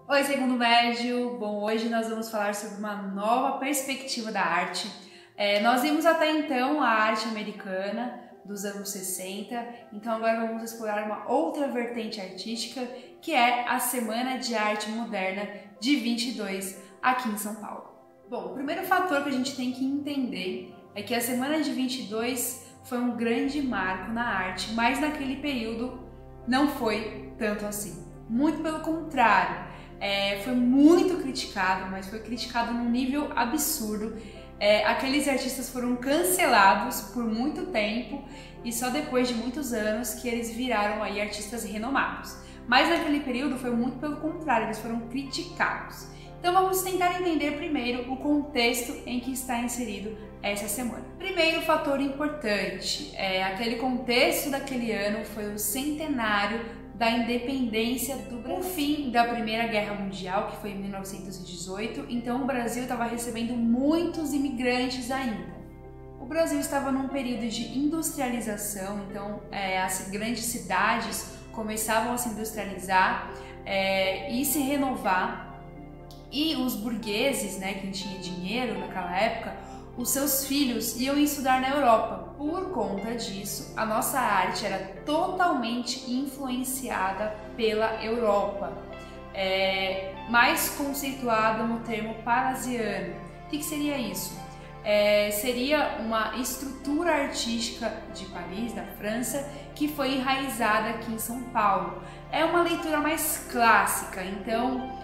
Oi, segundo médio! Bom, hoje nós vamos falar sobre uma nova perspectiva da arte. Nós vimos até então a arte americana dos anos 60, então agora vamos explorar uma outra vertente artística, que é a Semana de Arte Moderna de 22, aqui em São Paulo. Bom, o primeiro fator que a gente tem que entender é que a Semana de 22 foi um grande marco na arte, mas naquele período não foi tanto assim. Muito pelo contrário. Foi muito criticado, mas foi criticado num nível absurdo. Aqueles artistas foram cancelados por muito tempo e só depois de muitos anos que eles viraram aí artistas renomados. Mas naquele período foi muito pelo contrário, eles foram criticados. Então vamos tentar entender primeiro o contexto em que está inserido essa semana. Primeiro fator importante, aquele contexto daquele ano foi o centenário da independência do Brasil, o fim da Primeira Guerra Mundial, que foi em 1918, então o Brasil estava recebendo muitos imigrantes ainda. O Brasil estava num período de industrialização, então as grandes cidades começavam a se industrializar e se renovar, e os burgueses, quem tinha dinheiro naquela época, os seus filhos iam estudar na Europa. Por conta disso, a nossa arte era totalmente influenciada pela Europa, mais conceituada no termo parnasiano. O que seria isso? Seria uma estrutura artística de Paris, da França, que foi enraizada aqui em São Paulo. É uma leitura mais clássica, então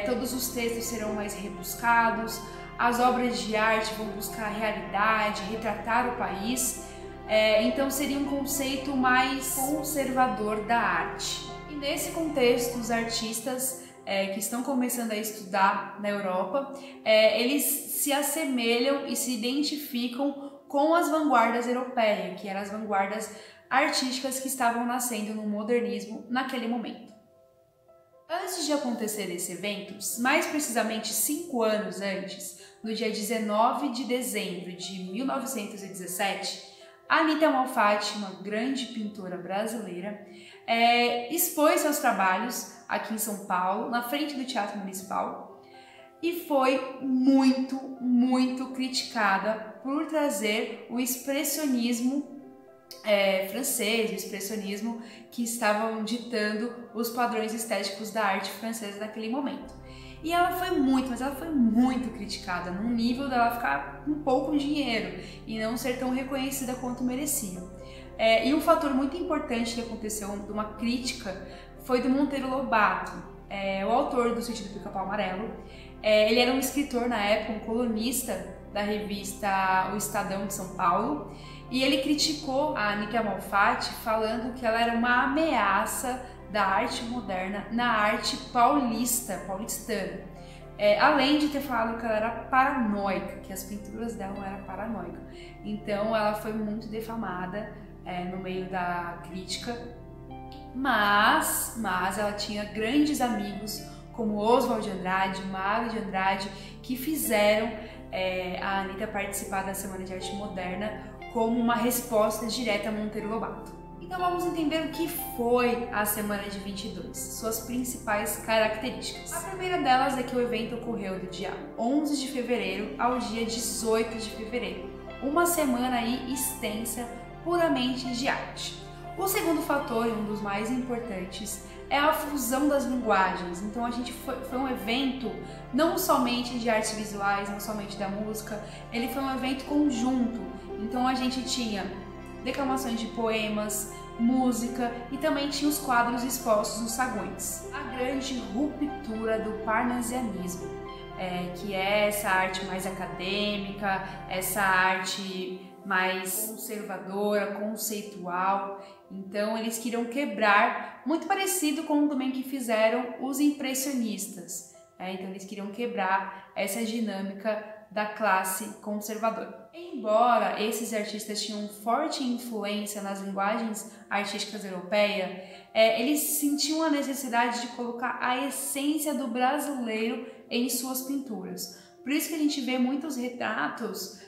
todos os textos serão mais rebuscados, as obras de arte vão buscar a realidade, retratar o país, então seria um conceito mais conservador da arte. E nesse contexto, os artistas que estão começando a estudar na Europa, eles se assemelham e se identificam com as vanguardas europeias, que eram as vanguardas artísticas que estavam nascendo no modernismo naquele momento. Antes de acontecer esse evento, mais precisamente 5 anos antes, no dia 19 de dezembro de 1917, Anita Malfatti, uma grande pintora brasileira, expôs seus trabalhos aqui em São Paulo, na frente do Teatro Municipal, e foi muito criticada por trazer o expressionismo francês, o expressionismo que estavam ditando os padrões estéticos da arte francesa naquele momento. E ela foi muito criticada, num nível dela ficar com pouco dinheiro e não ser tão reconhecida quanto merecia. E um fator muito importante que aconteceu de uma crítica foi do Monteiro Lobato, o autor do Sítio do Pica-Pau Amarelo. Ele era um escritor na época, um colunista da revista O Estadão de São Paulo, e ele criticou a Anita Malfatti falando que ela era uma ameaça da arte moderna na arte paulistana. Além de ter falado que ela era paranoica, que as pinturas dela eram paranoicas. Então ela foi muito defamada no meio da crítica, mas ela tinha grandes amigos como Oswald de Andrade, Mário de Andrade, que fizeram a Anita participar da Semana de Arte Moderna como uma resposta direta a Monteiro Lobato. Então vamos entender o que foi a Semana de 22, suas principais características. A primeira delas é que o evento ocorreu do dia 11 de fevereiro ao dia 18 de fevereiro, uma semana aí extensa, puramente de arte. O segundo fator, e um dos mais importantes, é a fusão das linguagens. Então foi um evento não somente de artes visuais, não somente da música, ele foi um evento conjunto. Então a gente tinha declamações de poemas, música e também tinha os quadros expostos nos saguões. A grande ruptura do parnasianismo, que é essa arte mais acadêmica, essa arte mais conservadora, conceitual. Então eles queriam quebrar, muito parecido com também que fizeram os impressionistas. Então eles queriam quebrar essa dinâmica da classe conservadora. Embora esses artistas tinham forte influência nas linguagens artísticas europeias, eles sentiam a necessidade de colocar a essência do brasileiro em suas pinturas. Por isso que a gente vê muitos retratos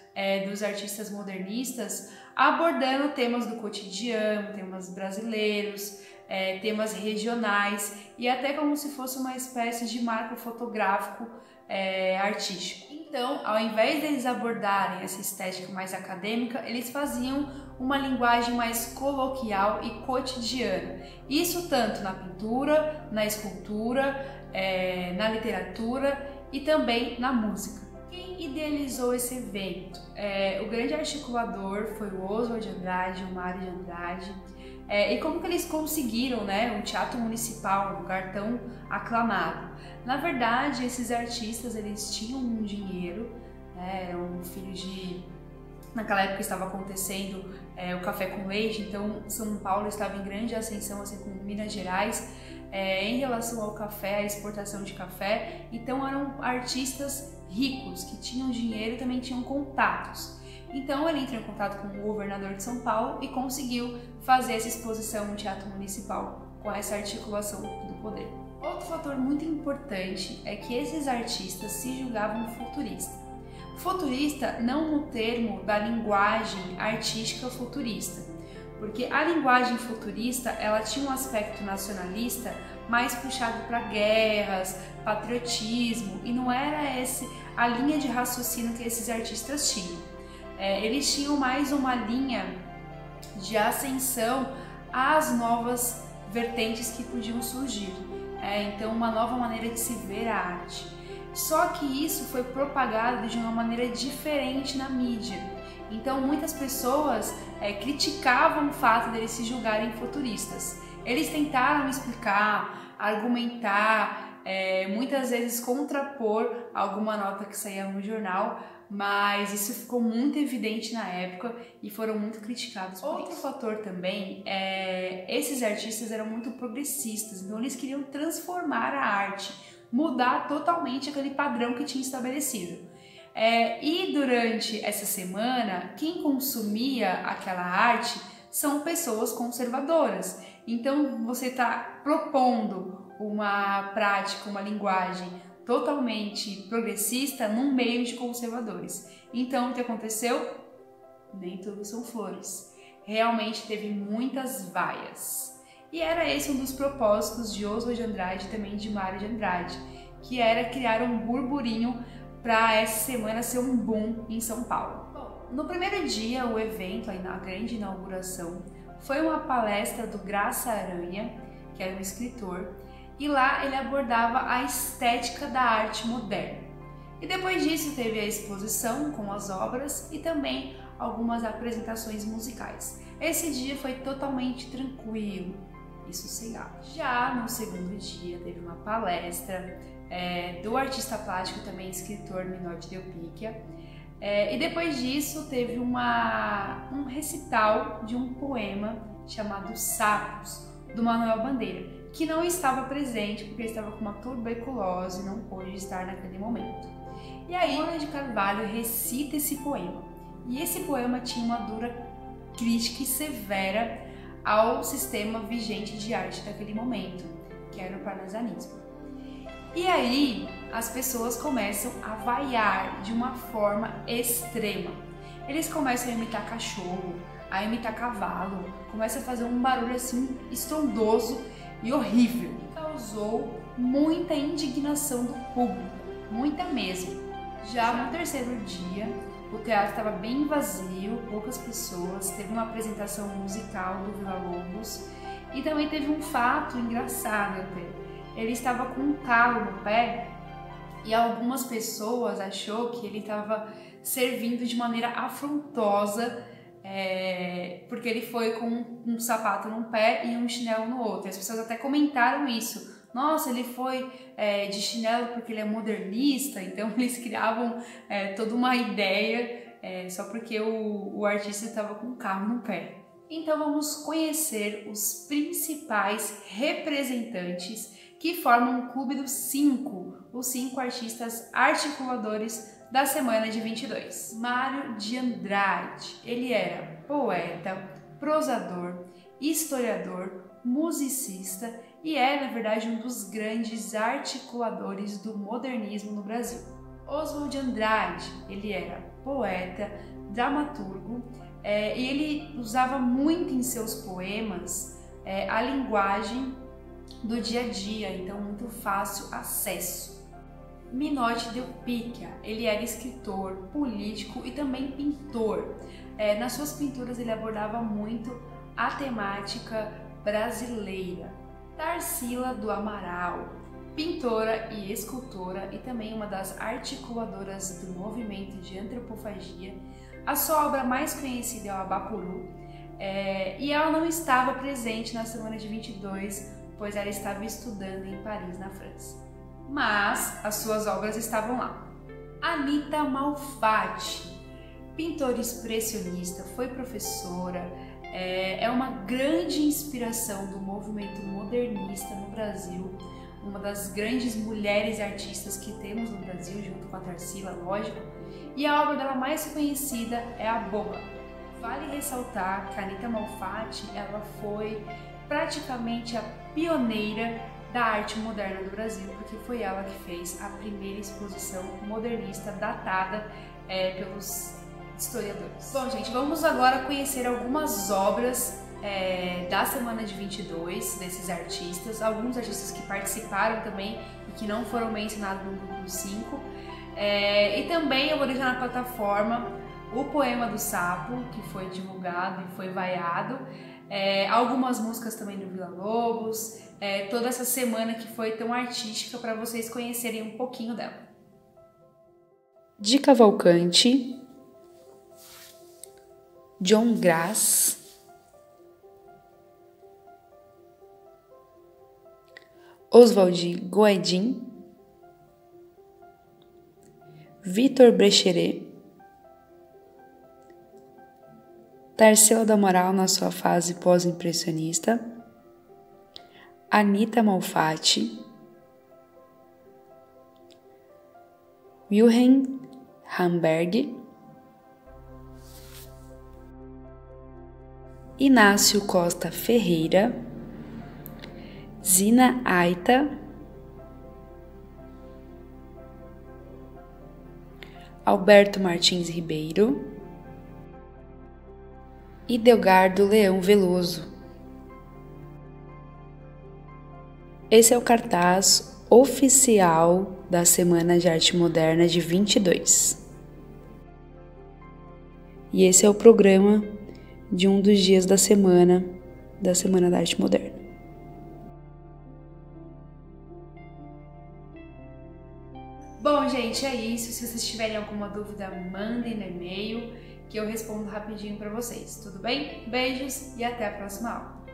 dos artistas modernistas abordando temas do cotidiano, temas brasileiros, temas regionais e até como se fosse uma espécie de marco fotográfico artístico. Então, ao invés deles abordarem essa estética mais acadêmica, eles faziam uma linguagem mais coloquial e cotidiana. Isso tanto na pintura, na escultura, na literatura e também na música. Quem idealizou esse evento? O grande articulador foi o Oswald de Andrade, o Mário de Andrade. E como que eles conseguiram, né, um teatro municipal, um lugar tão aclamado? Na verdade, esses artistas, eles tinham um dinheiro, eram filhos de... Naquela época estava acontecendo o café com leite, então São Paulo estava em grande ascensão, assim como Minas Gerais, em relação ao café, à exportação de café. Então eram artistas ricos, que tinham dinheiro e também tinham contatos. Então ele entrou em contato com o governador de São Paulo e conseguiu fazer essa exposição no Teatro Municipal, com essa articulação do poder. Outro fator muito importante é que esses artistas se julgavam futuristas. Futurista não no termo da linguagem artística futurista, porque a linguagem futurista ela tinha um aspecto nacionalista mais puxado para guerras, patriotismo, e não era essa a linha de raciocínio que esses artistas tinham. Eles tinham mais uma linha de ascensão às novas vertentes que podiam surgir. Então, uma nova maneira de se ver a arte. Só que isso foi propagado de uma maneira diferente na mídia. Então, muitas pessoas criticavam o fato de eles se julgarem futuristas. Eles tentaram explicar, argumentar, muitas vezes contrapor alguma nota que saía no jornal, mas isso ficou muito evidente na época e foram muito criticados por isso. Outro fator também esses artistas eram muito progressistas, então eles queriam transformar a arte, mudar totalmente aquele padrão que tinha estabelecido. E durante essa semana, quem consumia aquela arte são pessoas conservadoras. Então você está propondo uma prática, uma linguagem totalmente progressista num meio de conservadores. Então o que aconteceu? Nem tudo são flores. Realmente teve muitas vaias. E era esse um dos propósitos de Oswald de Andrade e também de Mário de Andrade, que era criar um burburinho para essa semana ser um boom em São Paulo. Bom, no primeiro dia, o evento, a grande inauguração, foi uma palestra do Graça Aranha, que era um escritor, e lá ele abordava a estética da arte moderna. E depois disso teve a exposição com as obras e também algumas apresentações musicais. Esse dia foi totalmente tranquilo e sossegado. Já no segundo dia teve uma palestra do artista plástico e também escritor Minotti Delpicchia. E depois disso teve um recital de um poema chamado Sapos, do Manuel Bandeira, que não estava presente porque ele estava com uma tuberculose e não pôde estar naquele momento. E aí, Ana de Carvalho recita esse poema. E esse poema tinha uma dura crítica e severa ao sistema vigente de arte daquele momento, que era o parnasianismo. E aí, as pessoas começam a vaiar de uma forma extrema. Eles começam a imitar cachorro, a imitar cavalo, começam a fazer um barulho assim estrondoso e horrível. Causou muita indignação do público, muita mesmo. Já no terceiro dia, o teatro estava bem vazio, poucas pessoas, teve uma apresentação musical do Vila Lobos e também teve um fato engraçado até. Ele estava com um carro no pé e algumas pessoas achou que ele estava servindo de maneira afrontosa, porque ele foi com um sapato num pé e um chinelo no outro. As pessoas até comentaram isso. Nossa, ele foi de chinelo porque ele é modernista, então eles criavam toda uma ideia só porque o artista estava com um carro no pé. Então vamos conhecer os principais representantes que formam o Clube dos Cinco, os 5 artistas articuladores da semana de 22. Mário de Andrade, ele era poeta, prosador, historiador, musicista e na verdade um dos grandes articuladores do modernismo no Brasil. Oswald de Andrade, ele era poeta, dramaturgo e ele usava muito em seus poemas a linguagem do dia a dia, então muito fácil acesso. Minotti Del Picchia, ele era escritor, político e também pintor. Nas suas pinturas ele abordava muito a temática brasileira. Tarsila do Amaral, pintora e escultora e também uma das articuladoras do movimento de antropofagia. A sua obra mais conhecida é o Abapuru, e ela não estava presente na semana de 22, pois ela estava estudando em Paris, na França. Mas as suas obras estavam lá. Anita Malfatti, pintora expressionista, foi professora, é uma grande inspiração do movimento modernista no Brasil, uma das grandes mulheres artistas que temos no Brasil, junto com a Tarsila, lógico, e a obra dela mais conhecida é a Boba. Vale ressaltar que a Anita Malfatti, ela foi praticamente a pioneira da arte moderna do Brasil, porque foi ela que fez a primeira exposição modernista datada pelos historiadores. Bom, gente, vamos agora conhecer algumas obras da semana de 22 desses artistas, alguns artistas que participaram também e que não foram mencionados no grupo 5. E também eu vou deixar na plataforma o Poema do Sapo, que foi divulgado e foi vaiado, algumas músicas também do Vila Lobos, toda essa semana que foi tão artística para vocês conhecerem um pouquinho dela. De Cavalcante, John Graz, Oswald Guaidin, Vitor Brecheret, Tarsila do Amaral na sua fase pós-impressionista, Anita Malfatti, Wilhelm Hamberg, Inácio Costa Ferreira, Zina Aita, Alberto Martins Ribeiro e Delgardo Leão Veloso. Esse é o cartaz oficial da Semana de Arte Moderna de 22. E esse é o programa de um dos dias da Semana da Arte Moderna. Bom, gente, é isso. Se vocês tiverem alguma dúvida, mandem no e-mail que eu respondo rapidinho para vocês. Tudo bem? Beijos e até a próxima aula.